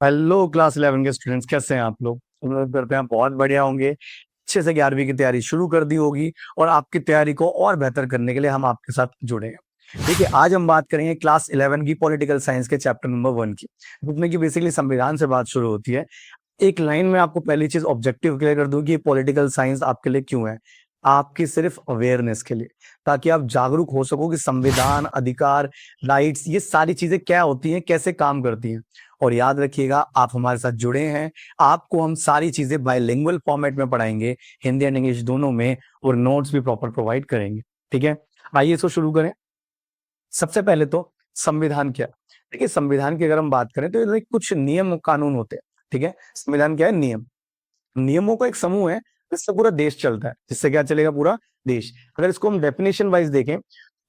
Hello class 11 के students, कैसे हैं आप लोग? उम्मीद करते हैं बहुत बढ़िया होंगे। अच्छे से 11वीं की तैयारी शुरू कर दी होगी और आपकी तैयारी को और बेहतर करने के लिए हम आपके साथ जुड़े हैं। देखिए, आज हम बात करेंगे क्लास 11 की पॉलिटिकल साइंस के चैप्टर नंबर 1 की, जिसमें कि बेसिकली संविधान से बात शुरू होती है। एक लाइन में आपको पहली चीज ऑब्जेक्टिव क्लियर कर दूं कि पॉलिटिकल साइंस आपके लिए क्यों है। आपकी सिर्फ अवेयरनेस के लिए, ताकि आप जागरूक हो सको कि संविधान, अधिकार, राइट्स, ये सारी चीजें क्या होती हैं, कैसे काम करती हैं। और याद रखिएगा, आप हमारे साथ जुड़े हैं। आपको हम सारी चीजें बाइलिंगुअल फॉर्मेट में पढ़ाएंगे, हिंदी एंड इंग्लिश दोनों में, और नोट्स भी प्रॉपर प्रोवाइड करेंगे। ठीक है, आइए इसको शुरू करें। सबसे पहले तो संविधान क्या है? देखिए, संविधान की अगर हम बात करें तो ये कुछ नियम कानून होते हैं। ठीक है, संविधान क्या है? नियम। नियमों का एक समूह है जिससे पूरा देश चलता है। जिससे क्या चलेगा? पूरा देश। अगर इसको हम डेफिनेशन वाइज देखें,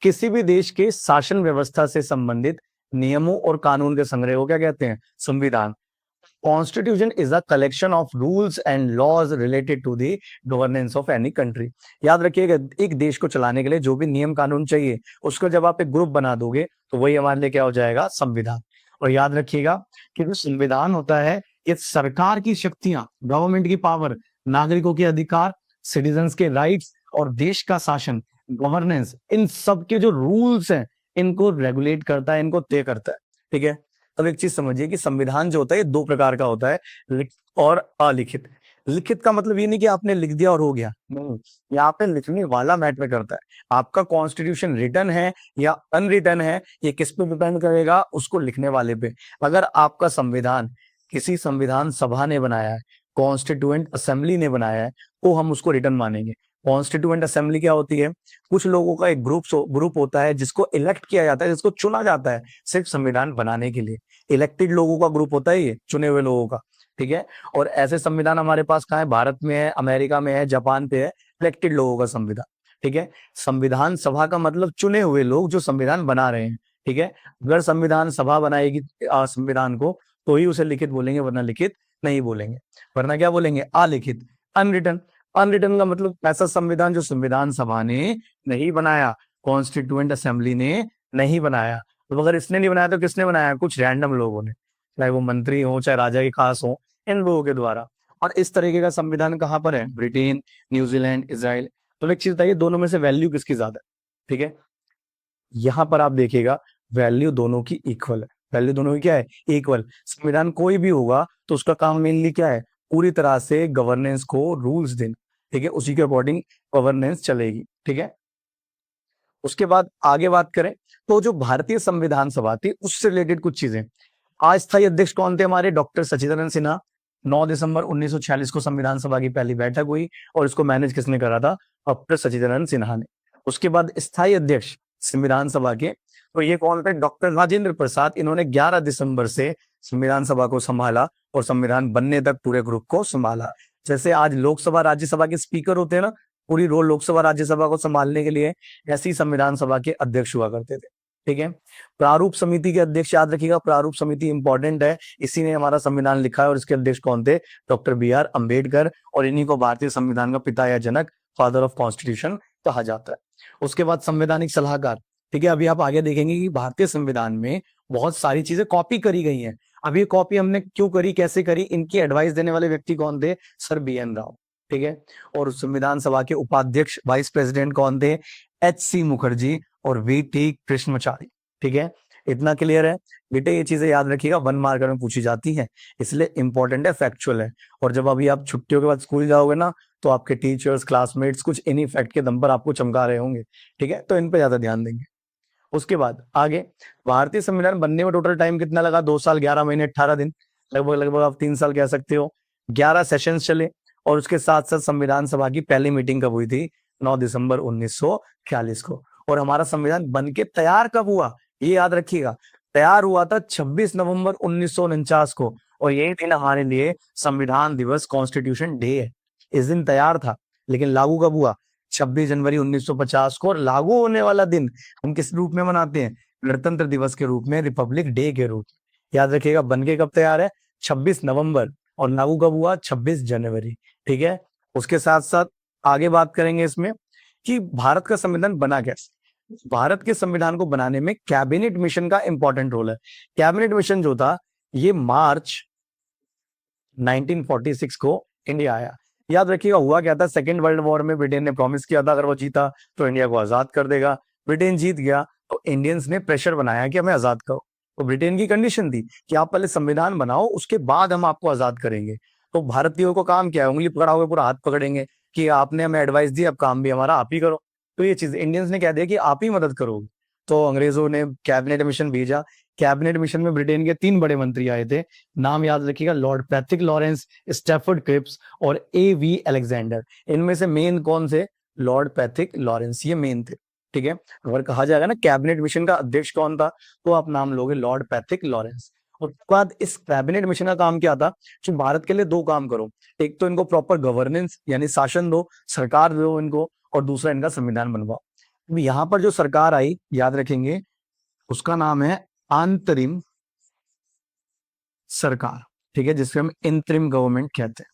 किसी भी देश के शासन व्यवस्था से संबंधित नियमों और कानून के संग्रह को क्या कहते हैं? संविधान। Constitution is a collection of rules and laws related to the governance of any country. याद रखिएगा, एक देश को चलाने के लिए जो भी नियम कानून चाहिए, उसको जब आप एक ग्रुप बना दोगे तो वही हमारे लिए क्या हो जाएगा? संविधान। और याद रखिएगा कि जो संविधान होता है, ये सरकार की शक्तियां, गवर्नमेंट की पावर, नागरिकों के अधिकार, सिटीजन्स के राइट्स और देश का शासन, गवर्नेंस, इन सब के जो रूल्स हैं, इनको रेगुलेट करता है, इनको तय करता है। ठीक है, अब एक चीज समझिए कि संविधान जो होता है, ये दो प्रकार का होता है, लिखित और अलिखित। लिखित का मतलब ये नहीं कि आपने लिख दिया और हो गया, नहीं। यहाँ पे लिखने वाला मैटर करता है। आपका कॉन्स्टिट्यूशन रिटन है या अनरिटन है, ये किस पे डिपेंड करेगा? उसको लिखने वाले पे। अगर आपका संविधान किसी संविधान सभा ने बनाया है, कॉन्स्टिट्यूएंट असेंबली ने बनाया है, तो हम उसको रिटन मानेंगे। कॉन्स्टिट्यूएंट असेंबली क्या होती है? कुछ लोगों का एक ग्रुप होता है जिसको इलेक्ट किया जाता है, जिसको चुना जाता है सिर्फ संविधान बनाने के लिए। इलेक्टेड लोगों का ग्रुप होता है ये, चुने हुए लोगों का। ठीक है, और ऐसे संविधान हमारे पास कहाँ है? भारत में है, अमेरिका में है, जापान पे है, इलेक्टेड लोगों का संविधान। ठीक है, संविधान सभा का मतलब चुने हुए लोग जो संविधान बना रहे हैं। ठीक है, अगर संविधान सभा बनाएगी संविधान को, तो ही उसे लिखित बोलेंगे, वरना लिखित नहीं बोलेंगे। वरना क्या बोलेंगे? अलिखित, अनरिटन। अनरिटन का मतलब ऐसा संविधान जो संविधान सभा ने नहीं बनाया, कॉन्स्टिट्यूएंट असेंबली ने नहीं बनाया। तो अगर इसने नहीं बनाया तो किसने बनाया? कुछ रैंडम लोगों ने, चाहे वो मंत्री हो, चाहे राजा के खास हो, इन लोगों के द्वारा। और इस तरीके का संविधान कहाँ पर है? Britain, New Zealand, Israel. तो एक चीज बताइए, दोनों में से वैल्यू किसकी ज्यादा है? ठीक है, यहां पर आप देखिएगा, वैल्यू दोनों की इक्वल है। वैल्यू दोनों की क्या है? इक्वल। संविधान कोई भी होगा तो उसका काम मेनली क्या है? पूरी तरह से गवर्नेंस को रूल्स देना। ठीक है, उसी के अकॉर्डिंग गवर्नेंस चलेगी। ठीक है, उसके बाद आगे बात करें तो जो भारतीय संविधान सभा थी, उससे रिलेटेड कुछ चीजें। अस्थायी अध्यक्ष कौन थे हमारे? डॉक्टर सच्चिदानंद सिन्हा। 9 दिसंबर 1946 को संविधान सभा की पहली बैठक हुई, और इसको मैनेज किसने करा था? डॉक्टर सच्चिदानंद सिन्हा ने। उसके बाद स्थायी अध्यक्ष संविधान सभा के, तो ये कौन थे? डॉक्टर राजेंद्र प्रसाद। इन्होंने 11 दिसंबर से संविधान सभा को संभाला और संविधान बनने तक पूरे ग्रुप को संभाला। जैसे आज लोकसभा राज्यसभा के स्पीकर होते हैं ना, पूरी रोल लोकसभा राज्यसभा को संभालने के लिए, ऐसी संविधान सभा के अध्यक्ष हुआ करते थे। ठीक है, प्रारूप समिति के अध्यक्ष याद रखिएगा, प्रारूप समिति इंपॉर्टेंट है, इसी ने हमारा संविधान लिखा है। और इसके अध्यक्ष कौन थे? Doctor B R Ambedkar. और इन्हीं को भारतीय संविधान का पिता या जनक, फादर ऑफ कॉन्स्टिट्यूशन, कहा जाता है। उसके बाद संवैधानिक सलाहकार। ठीक है, अभी आप आगे देखेंगे कि भारतीय संविधान में बहुत सारी चीजें कॉपी करी गई हैं। अब ये कॉपी हमने क्यों करी, कैसे करी, इनकी एडवाइस देने वाले व्यक्ति कौन थे? Sir B N Rau. ठीक है, और संविधान सभा के उपाध्यक्ष, वाइस प्रेसिडेंट कौन थे? एच सी मुखर्जी और वी टी कृष्णमाचारी। ठीक है, इतना क्लियर है बेटे? ये चीजें याद रखिएगा, 1 मार्कर में पूछी जाती है, इसलिए इंपॉर्टेंट है, फैक्चुअल है। और जब अभी आप छुट्टियों के बाद स्कूल जाओगे ना, तो आपके टीचर्स, क्लासमेट्स कुछ इन्हीं फैक्ट के दम पर आपको चमका रहे होंगे। ठीक है, तो इन पे ज्यादा ध्यान देंगे। उसके बाद आगे, भारतीय संविधान बनने में टोटल टाइम कितना लगा? 2 साल 11 महीने 18 दिन, लगभग लगभग आप 3 साल कह सकते हो। 11 सेशंस चले। और उसके साथ साथ संविधान सभा की पहली मीटिंग कब हुई थी? 9 दिसंबर 1946 को। और हमारा संविधान बन के तैयार कब हुआ? ये याद रखिएगा, तैयार हुआ था 26 नवंबर 1949 को। और यही दिन हमारे लिए संविधान दिवस, कॉन्स्टिट्यूशन डे है। इस दिन तैयार था, लेकिन लागू कब हुआ? 26 जनवरी 1950 को। और लागू होने वाला दिन हम किस रूप में मनाते हैं? गणतंत्र दिवस के रूप में, रिपब्लिक डे के रूप में। याद रखिएगा, बन के कब तैयार है? 26 नवंबर। और लागू कब हुआ? 26 जनवरी। ठीक है, उसके साथ साथ आगे बात करेंगे इसमें कि भारत का संविधान बना कैसे। भारत के संविधान को बनाने में कैबिनेट मिशन का इंपॉर्टेंट रोल है। कैबिनेट मिशन जो था, ये मार्च 1946 को इंडिया आया। याद रखिएगा हुआ क्या था, सेकेंड वर्ल्ड वॉर में ब्रिटेन ने प्रॉमिस किया था अगर वो जीता तो इंडिया को आजाद कर देगा। ब्रिटेन जीत गया तो इंडियंस ने प्रेशर बनाया कि हमें आजाद करो। तो ब्रिटेन की कंडीशन थी कि आप पहले संविधान बनाओ, उसके बाद हम आपको आजाद करेंगे। तो भारतीयों को काम क्या है, उंगली पकड़ा हुआ पूरा हाथ पकड़ेंगे कि आपने हमें एडवाइस दी, अब काम भी हमारा आप ही करो। तो ये चीज इंडियंस ने कह दिया कि आप ही मदद करोगे। तो अंग्रेजों ने कैबिनेट मिशन भेजा। कैबिनेट मिशन में ब्रिटेन के 3 बड़े मंत्री आए थे। नाम याद रखिएगा, lord Patrick Lawrence, Stafford Cripps और A.V. अलेक्जेंडर। इनमें से मेन कौन से? लॉर्ड पैट्रिक लॉरेंस, ये मेन थे। ठीक है, अगर कहा जाएगा ना कैबिनेट मिशन का अध्यक्ष कौन था, तो आप नाम लोगे लॉर्ड पैट्रिक लॉरेंस। उसके बाद इस कैबिनेट मिशन का काम क्या था कि भारत के लिए 2 काम करो। एक तो इनको प्रॉपर गवर्नेंस यानी शासन दो, सरकार दो इनको, और दूसरा इनका संविधान बनवाओ। यहाँ पर जो सरकार आई, याद रखेंगे, उसका नाम है अंतरिम सरकार। ठीक है, जिसको हम इंतरिम गवर्नमेंट कहते हैं।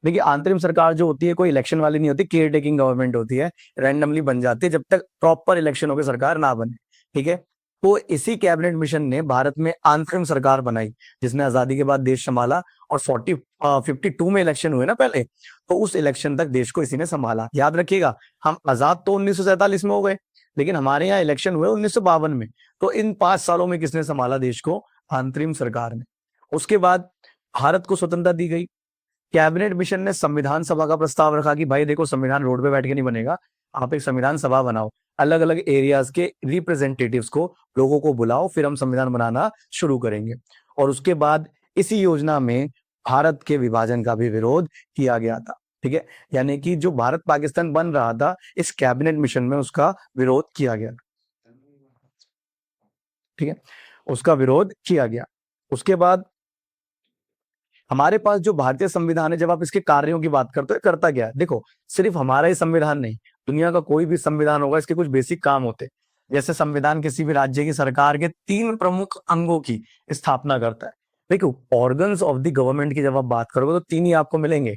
देखिए, अंतरिम सरकार जो होती है कोई इलेक्शन वाली नहीं होती, केयर टेकिंग गवर्नमेंट होती है, रैंडमली बन जाती है जब तक प्रॉपर इलेक्शन होकर सरकार ना बने। ठीक है, तो इसी कैबिनेट मिशन ने भारत में अंतरिम सरकार बनाई, जिसने आजादी के बाद देश संभाला। और 52 में इलेक्शन हुए ना पहले, तो उस इलेक्शन तक देश को इसी ने संभाला। याद रखिएगा, हम आजाद तो 1947 में हो गए, लेकिन हमारे यहाँ इलेक्शन हुए 1952 में। तो इन 5 सालों में किसने संभाला देश को? अंतरिम सरकार ने। उसके बाद भारत को स्वतंत्रता दी गई। कैबिनेट मिशन ने संविधान सभा का प्रस्ताव रखा कि भाई देखो, संविधान रोड पे बैठ के नहीं बनेगा, आप एक संविधान सभा बनाओ, अलग अलग एरियाज के रिप्रेजेंटेटिव्स को, लोगों को बुलाओ, फिर हम संविधान बनाना शुरू करेंगे। और उसके बाद इसी योजना में भारत के विभाजन का भी विरोध किया गया था। ठीक है, यानी कि जो भारत पाकिस्तान बन रहा था, इस कैबिनेट मिशन में उसका विरोध किया गया। ठीक है, उसका विरोध किया गया। उसके बाद हमारे पास जो भारतीय संविधान है, जब आप इसके कार्यों की बात करते हो, करता क्या है? देखो, सिर्फ हमारा ही संविधान नहीं, दुनिया का कोई भी संविधान होगा, इसके कुछ बेसिक काम होते हैं। जैसे संविधान किसी भी राज्य की सरकार के 3 प्रमुख अंगों की स्थापना करता है। देखो, ऑर्गन्स ऑफ द गवर्नमेंट की जब आप बात करोगे तो 3 ही आपको मिलेंगे: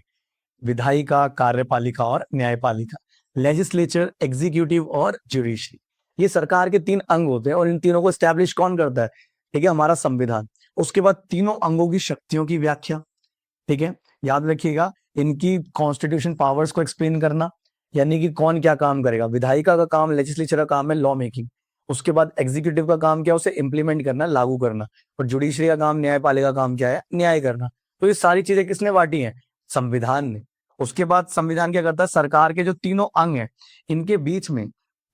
विधायिका, कार्यपालिका और न्यायपालिका। लेजिस्लेचर, एग्जीक्यूटिव और जुडिशरी। ये सरकार के 3 अंग होते हैं और इन तीनों को स्टैब्लिश कौन करता है? ठीक है, हमारा संविधान। उसके बाद तीनों अंगों की शक्तियों की व्याख्या। ठीक है, याद रखिएगा, इनकी कॉन्स्टिट्यूशन पावर्स को एक्सप्लेन करना, यानी कि कौन क्या काम करेगा। विधायिका का काम, लेजिस्लेचर का काम है लॉ मेकिंग। उसके बाद एग्जीक्यूटिव का काम क्या है? उसे इंप्लीमेंट करना, लागू करना। और जुडिशरी का काम, न्यायपालिका का काम क्या है? न्याय करना। तो ये सारी चीजें किसने बांटी हैं? संविधान ने। उसके बाद संविधान क्या करता है? सरकार के जो तीनों अंग हैं, इनके बीच में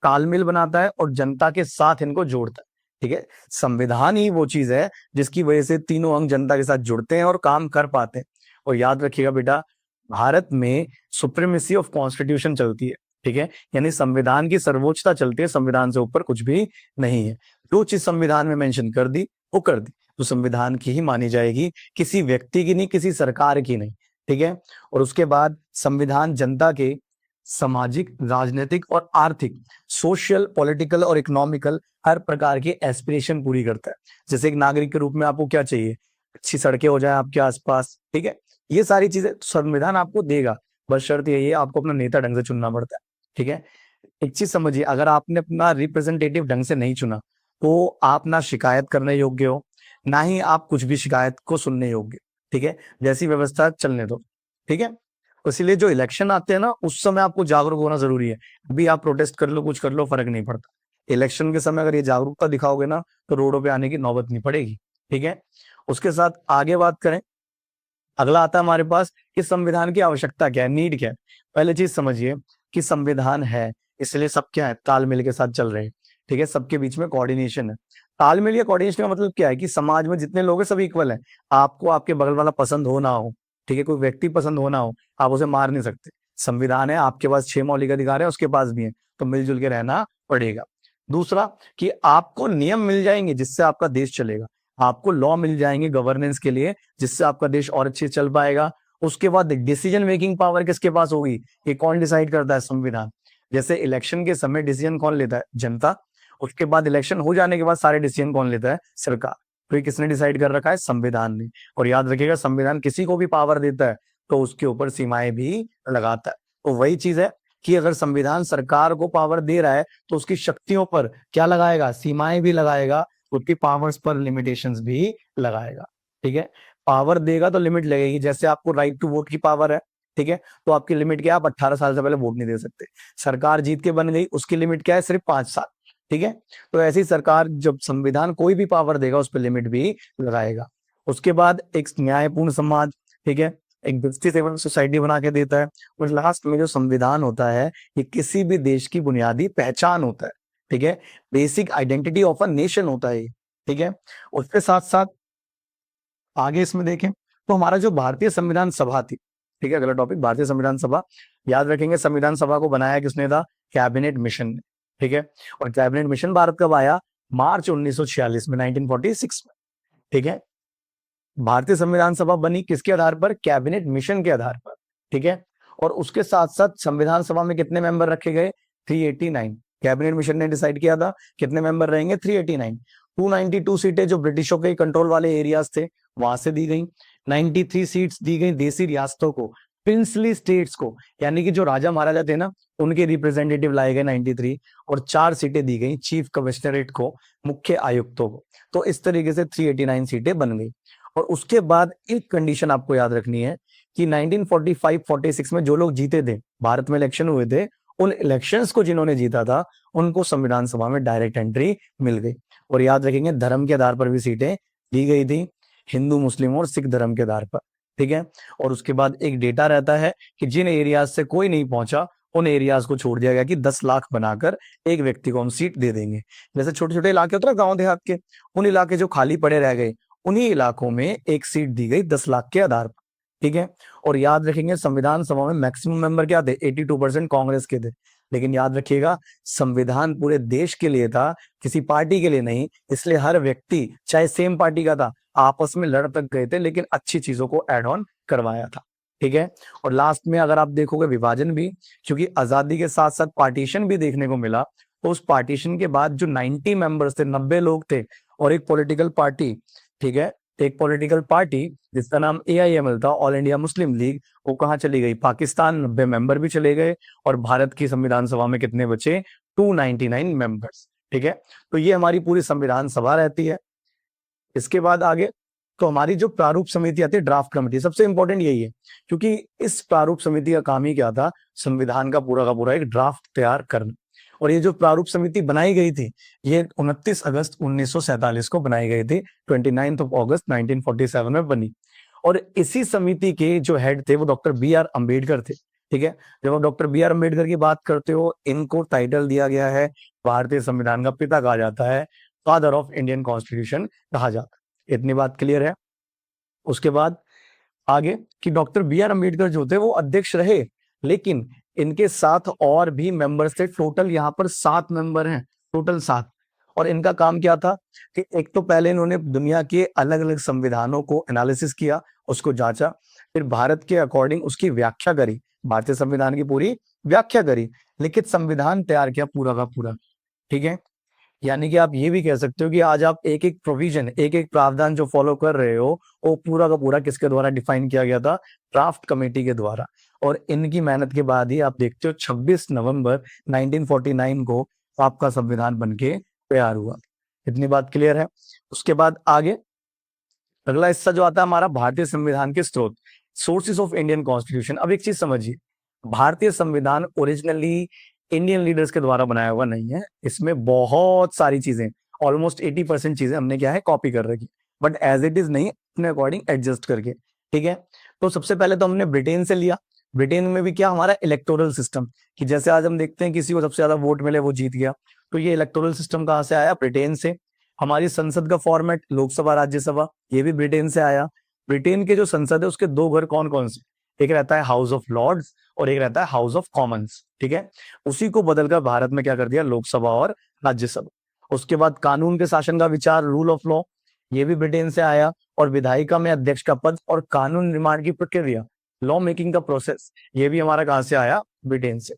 तालमेल बनाता है और जनता के साथ इनको जोड़ता है। ठीक है, संविधान ही वो चीज है जिसकी वजह से तीनों अंग जनता के साथ जुड़ते हैं और काम कर पाते हैं। और याद रखिएगा बेटा, भारत में सुप्रीमेसी ऑफ कॉन्स्टिट्यूशन चलती है। ठीक है, यानी संविधान की सर्वोच्चता चलती है, संविधान से ऊपर कुछ भी नहीं है। जो चीज संविधान में मेंशन कर दी वो कर दी, तो संविधान की ही मानी जाएगी, किसी व्यक्ति की नहीं, किसी सरकार की नहीं। ठीक है, और उसके बाद संविधान जनता के सामाजिक, राजनीतिक और आर्थिक, सोशल, पॉलिटिकल और इकोनॉमिकल हर प्रकार के एस्पिरेशन पूरी करता है। जैसे एक नागरिक के रूप में आपको क्या चाहिए? अच्छी सड़कें हो जाए आपके आसपास। ठीक है, ये सारी चीजें संविधान आपको देगा, बस शर्त यही है आपको अपना नेता ढंग से चुनना पड़ता है। ठीक है, एक चीज समझिए, अगर आपने अपना रिप्रेजेंटेटिव ढंग से नहीं चुना, तो आप ना शिकायत करने योग्य हो, ना ही आप कुछ भी शिकायत को सुनने योग्य। ठीक है, जैसी व्यवस्था चलने दो। ठीक है, तो इसीलिए जो इलेक्शन आते हैं ना, उस समय आपको जागरूक होना जरूरी है। अभी आप प्रोटेस्ट कर लो, कुछ कर लो, फर्क नहीं पड़ता। इलेक्शन के समय अगर ये जागरूकता दिखाओगे ना, तो रोडों पे आने की नौबत नहीं पड़ेगी। ठीक है, उसके साथ आगे बात करें, अगला आता है हमारे पास कि संविधान की आवश्यकता क्या है, नीड क्या है। पहले चीज समझिए कि संविधान है, इसलिए सब क्या है? तालमेल के साथ चल रहे हैं। ठीक है, सबके बीच में कोऑर्डिनेशन है। तालमेल या कोऑर्डिनेशन का मतलब क्या है? कि समाज में जितने लोग हैं सब इक्वल हैं। आपको आपके बगल वाला पसंद हो ना हो, ठीक है, कोई व्यक्ति पसंद हो ना हो, आप उसे मार नहीं सकते। संविधान है, आपके पास 6 मौलिक अधिकार है, उसके पास भी है, तो मिलजुल के रहना पड़ेगा। दूसरा कि आपको नियम मिल जाएंगे जिससे आपका देश चलेगा। आपको लॉ मिल जाएंगे गवर्नेंस के लिए, जिससे आपका देश और अच्छे से चल पाएगा। उसके बाद डिसीजन मेकिंग पावर किसके पास होगी? ये कौन डिसाइड करता है? संविधान। जैसे इलेक्शन के समय डिसीजन कौन लेता है? जनता। उसके बाद इलेक्शन हो जाने के बाद सारे डिसीजन कौन लेता है? सरकार। तो ये किसने डिसाइड कर रखा है? संविधान ने। और याद रखिएगा, संविधान किसी को भी पावर देता है तो उसके ऊपर सीमाएं भी लगाता है। तो वही चीज है कि अगर संविधान सरकार को पावर दे रहा है तो उसकी शक्तियों पर क्या लगाएगा? सीमाएं भी लगाएगा, उसकी पावर्स पर लिमिटेशंस भी लगाएगा। ठीक है, पावर देगा तो लिमिट लगेगी। जैसे आपको राइट टू वोट की पावर है, ठीक है, तो आपकी लिमिट क्या है, आप 18 साल से पहले वोट नहीं दे सकते। सरकार जीत के बन गई, उसकी लिमिट क्या है, सिर्फ 5 साल, ठीक है। तो ऐसी सरकार जब संविधान कोई भी पावर देगा उस पर लिमिट भी लगाएगा। उसके बाद एक न्यायपूर्ण समाज, ठीक है, एक जस्टिस एवं सोसाइटी बना के देता है। और लास्ट में जो संविधान होता है, ये किसी भी देश की बुनियादी पहचान होता है, ठीक है, basic identity of a nation होता है, ठीक है। उसके साथ साथ आगे इसमें देखें तो हमारा जो भारतीय संविधान सभा थी, ठीक है, अगला टॉपिक भारतीय संविधान सभा। याद रखेंगे संविधान सभा को बनाया किसने था, कैबिनेट मिशन ने, ठीक है। और कैबिनेट मिशन भारत कब आया, मार्च 1946 में, 1946 में, ठीक है। भारतीय संविधान सभा बनी किसके आधार पर, कैबिनेट मिशन के आधार पर, ठीक है। और उसके साथ साथ संविधान सभा में कितने मेंबर रखे गए, 389। कैबिनेट मिशन ने डिसाइड किया था कितने मेंबर रहेंगे, 389। 292 सीटें जो ब्रिटिशों के कंट्रोल वाले एरियाज थे वहां से दी गई। 93 सीट्स दी गई देसी रियासतों को, प्रिंसली स्टेट्स को, यानी कि जो राजा महाराजा थे ना, उनके रिप्रेजेंटेटिव लाए गए 93। और 4 सीटें दी गई चीफ कमिश्नरेट को, मुख्य आयुक्तों को। तो इस तरीके से 389 सीटें बन गई। और उसके बाद एक कंडीशन आपको याद रखनी है कि 1945-46 में जो लोग जीते थे, भारत में इलेक्शन हुए थे, उन इलेक्शंस को जिन्होंने जीता था उनको संविधान सभा में डायरेक्ट एंट्री मिल गई। और याद रखेंगे धर्म के आधार पर भी सीटें दी गई थी, हिंदू, मुस्लिम और सिख धर्म के आधार पर, ठीक है। और उसके बाद एक डेटा रहता है कि जिन एरियाज से कोई नहीं पहुंचा उन एरियाज को छोड़ दिया गया कि 10 लाख बनाकर एक व्यक्ति को हम सीट दे देंगे। जैसे छोटे छोटे इलाके होते ना गांव देहात के, उन इलाके जो खाली पड़े रह गए, उन्हीं इलाकों में एक सीट दी गई 10 लाख के आधार पर, ठीक है। और याद रखेंगे संविधान सभा में मैक्सिमम मेंबर क्या थे, 82% कांग्रेस के थे। लेकिन याद रखिएगा संविधान पूरे देश के लिए था, किसी पार्टी के लिए नहीं। इसलिए हर व्यक्ति चाहे सेम पार्टी का था, आपस में लड़ तक गए थे, लेकिन अच्छी चीजों को एड ऑन करवाया था, ठीक है। और लास्ट में अगर आप देखोगे विभाजन भी, क्योंकि आजादी के साथ साथ पार्टीशन भी देखने को मिला। तो उस पार्टीशन के बाद जो 90 मेंबर्स थे, 90 लोग थे, और एक पॉलिटिकल पार्टी, ठीक है, एक पॉलिटिकल पार्टी जिसका नाम AIML था, ऑल इंडिया मुस्लिम लीग, वो कहाँ चली गई, पाकिस्तान। 90 मेंबर भी चले गए। और भारत की संविधान सभा में कितने बचे, 299 मेंबर्स, ठीक है। तो ये हमारी पूरी संविधान सभा रहती है। इसके बाद आगे तो हमारी जो प्रारूप समिति आती है, ड्राफ्ट कमेटी, सबसे इंपॉर्टेंट यही है, क्योंकि इस प्रारूप समिति का काम ही क्या था, संविधान का पूरा एक ड्राफ्ट तैयार करना। और ये जो प्रारूप समिति बनाई गई थी, ये 29 अगस्त 1947 को बनाई गई थी, 29 अगस्त 1947 में बनी। और इसी समिति के जो हेड थे वो डॉक्टर BR अम्बेडकर थे, ठीक है। जब आप डॉक्टर BR अम्बेडकर की बात करते हो, इनको टाइटल दिया गया है, भारतीय संविधान का पिता कहा जाता है, फादर ऑफ इंडियन कॉन्स्टिट्यूशन कहा जाता है। इतनी बात क्लियर है। उसके बाद आगे कि डॉक्टर BR अम्बेडकर जो थे वो अध्यक्ष रहे, लेकिन इनके साथ और भी मेंबर्स थे। टोटल यहाँ पर 7 मेंबर हैं, टोटल 7। और इनका काम क्या था कि एक तो पहले इन्होंने दुनिया के अलग अलग संविधानों को एनालिसिस किया, उसको जांचा, फिर भारत के अकॉर्डिंग उसकी व्याख्या करी, भारतीय संविधान की पूरी व्याख्या करी, लिखित संविधान तैयार किया पूरा का पूरा, ठीक है। यानी कि आप ये भी कह सकते हो कि आज आप एक एक प्रोविजन, एक एक प्रावधान जो फॉलो कर रहे हो, वो पूरा का पूरा किसके द्वारा डिफाइन किया गया था, ड्राफ्ट कमेटी के द्वारा। और इनकी मेहनत के बाद ही आप देखते हो 26 नवंबर 1949 को आपका संविधान बनके तैयार हुआ। इतनी बात क्लियर है। उसके बाद आगे अगला हिस्सा जो आता है हमारा, भारतीय संविधान के स्रोत, सोर्सेस ऑफ इंडियन कॉन्स्टिट्यूशन। अब एक चीज समझिए, भारतीय संविधान ओरिजिनली इंडियन लीडर्स के द्वारा बनाया हुआ नहीं है। इसमें बहुत सारी चीजें, ऑलमोस्ट 80% चीजें हमने क्या है, कॉपी कर रखी, बट एज इट इज नहीं, अपने अकॉर्डिंग एडजस्ट करके, ठीक है। तो सबसे पहले तो हमने ब्रिटेन से लिया। ब्रिटेन में भी क्या, हमारा इलेक्टोरल सिस्टम, कि जैसे आज हम देखते हैं किसी को सबसे ज्यादा वोट मिले वो जीत गया, तो ये इलेक्टोरल सिस्टम कहाँ से आया, ब्रिटेन से। हमारी संसद का फॉर्मेट, लोकसभा राज्यसभा, ये भी ब्रिटेन से आया। ब्रिटेन के जो संसद है उसके 2 घर कौन कौन से, एक रहता है हाउस ऑफ लॉर्ड्स और एक रहता है हाउस ऑफ कॉमन्स, ठीक है। उसी को बदलकर भारत में क्या कर दिया, लोकसभा और राज्यसभा। उसके बाद कानून के शासन का विचार, रूल ऑफ लॉ, ये भी ब्रिटेन से आया। और विधायिका में अध्यक्ष का पद और कानून निर्माण की प्रक्रिया, लॉ मेकिंग का प्रोसेस, ये भी हमारा कहां से आया, ब्रिटेन से।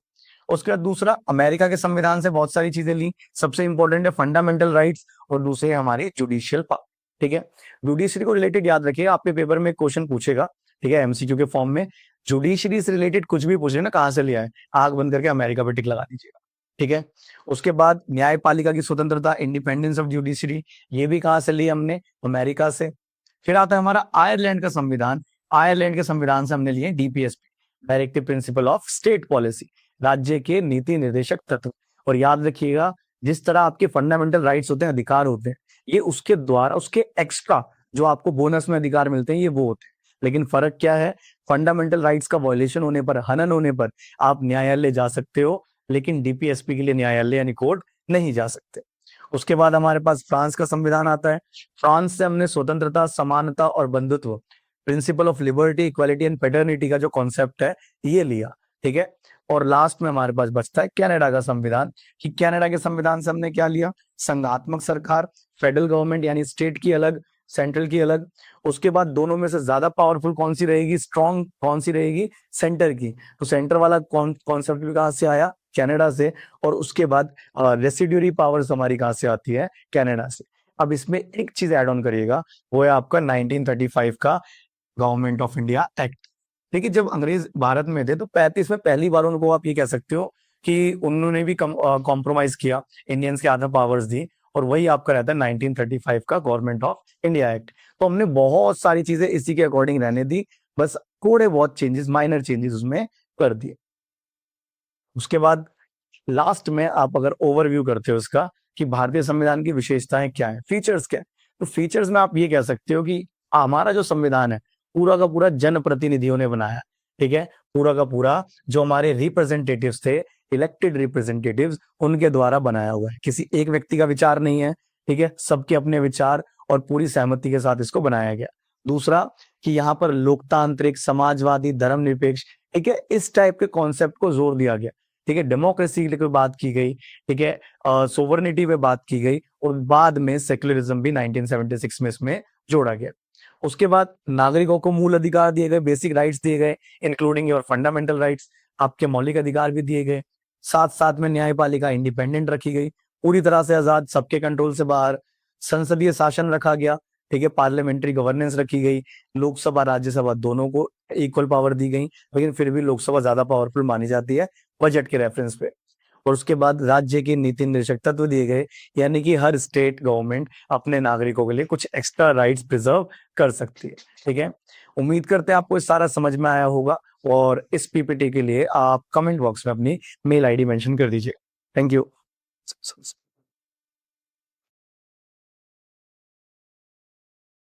उसके बाद दूसरा, अमेरिका के संविधान से बहुत सारी चीजें ली। सबसे इंपॉर्टेंट है फंडामेंटल राइट्स, और दूसरे हमारी जुडिशियल पावर, ठीक है। जुडिशरी को रिलेटेड याद रखिए, आपके पेपर में क्वेश्चन पूछेगा, ठीक है, MCQ के फॉर्म में। जुडिशरी से रिलेटेड कुछ भी पूछे ना, कहां से लिया है, आंख बंद करके अमेरिका पे टिक लगा दीजिएगा, ठीक है। उसके बाद न्यायपालिका की स्वतंत्रता, इंडिपेंडेंस ऑफ जुडिशरी, ये भी कहां से ली हमने, अमेरिका से। फिर आता है हमारा आयरलैंड का संविधान। आयरलैंड के संविधान से हमने लिए DPSP, directive principle of state policy, राज्य के नीति निर्देशक तत्व। और याद रखिएगा, जिस तरह आपके फंडामेंटल राइट्स होते हैं, अधिकार होते हैं, ये उसके द्वारा, उसके एक्स्ट्रा जो आपको बोनस में अधिकार मिलते हैं, ये वो होते हैं। लेकिन फर्क क्या है, फंडामेंटल राइट्स का वायलेशन होने पर, हनन होने पर आप न्यायालय जा सकते हो, लेकिन डीपीएसपी के लिए न्यायालय यानी कोर्ट नहीं जा सकते। उसके बाद हमारे पास फ्रांस का संविधान आता है। फ्रांस से हमने स्वतंत्रता, समानता और बंधुत्व, principle of liberty, equality and fraternity का जो कॉन्सेप्ट है, ये लिया। ठीक है। और लास्ट में हमारे पास बचता है कनाडा का संविधान, कि कनाडा के संविधान से हमने क्या लिया, संघात्मक सरकार, फेडरल गवर्नमेंट यानी स्टेट की अलग, सेंट्रल की अलग। उसके बाद दोनों में से ज्यादा पावरफुल कौन सी रहेगी, स्ट्रॉन्ग कौन सी रहेगी, सेंटर की। तो सेंटर वाला कॉन्सेप्ट भी कहां से आया, कनाडा से। और उसके बाद रेसिड्यूरी पावर्स हमारी कहां से आती है, कनाडा से। अब इसमें एक चीज ऐड ऑन करिएगा, वो है आपका 1935 का गवर्नमेंट ऑफ इंडिया एक्ट। देखिए, जब अंग्रेज भारत में थे तो 35 में पहली बार उनको आप ये कह सकते हो कि उन्होंने भी कॉम्प्रोमाइज किया, इंडियंस के आधा पावर्स दी, और वही आपका रहता है 1935 का गवर्नमेंट ऑफ इंडिया एक्ट। तो हमने बहुत सारी चीजें इसी के अकॉर्डिंग रहने दी, बस थोड़े बहुत चेंजेस, माइनर चेंजेस उसमें कर दिए। उसके बाद लास्ट में आप अगर ओवरव्यू करते हो उसका कि भारतीय संविधान की विशेषताएं क्या है, फीचर्स क्या है, तो फीचर्स में आप ये कह सकते हो कि हमारा जो संविधान है पूरा का पूरा जनप्रतिनिधियों ने बनाया। ठीक है। पूरा का पूरा जो हमारे रिप्रेजेंटेटिव्स थे, इलेक्टेड रिप्रेजेंटेटिव्स, उनके द्वारा बनाया हुआ है, किसी एक व्यक्ति का विचार नहीं है। ठीक है। सबके अपने विचार और पूरी सहमति के साथ इसको बनाया गया। दूसरा कि यहाँ पर लोकतांत्रिक, समाजवादी, धर्मनिरपेक्ष, ठीक है, इस टाइप के कॉन्सेप्ट को जोर दिया गया। ठीक है। डेमोक्रेसी की बात की गई। ठीक है। सोवरेनिटी पे बात की गई, और बाद में सेक्युलरिज्म भी 1976 में इसमें जोड़ा गया। उसके बाद नागरिकों को मूल अधिकार दिए गए, बेसिक राइट्स दिए गए, इंक्लूडिंग योर फंडामेंटल राइट्स, आपके मौलिक अधिकार भी दिए गए। साथ साथ में न्यायपालिका इंडिपेंडेंट रखी गई, पूरी तरह से आजाद, सबके कंट्रोल से बाहर। संसदीय शासन रखा गया। ठीक है। पार्लियामेंट्री गवर्नेंस रखी गई। लोकसभा, राज्यसभा दोनों को इक्वल पावर दी गई, लेकिन फिर भी लोकसभा ज्यादा पावरफुल मानी जाती है बजट के रेफरेंस पे। और उसके बाद राज्य के नीति निर्देशक तत्व दिए गए, यानी कि हर स्टेट गवर्नमेंट अपने नागरिकों के लिए कुछ एक्स्ट्रा राइट्स प्रिजर्व कर सकती है। ठीक है। उम्मीद करते हैं आपको सारा समझ में आया होगा, और इस पीपीटी के लिए आप कमेंट बॉक्स में अपनी मेल आईडी मेंशन कर दीजिए। Thank you.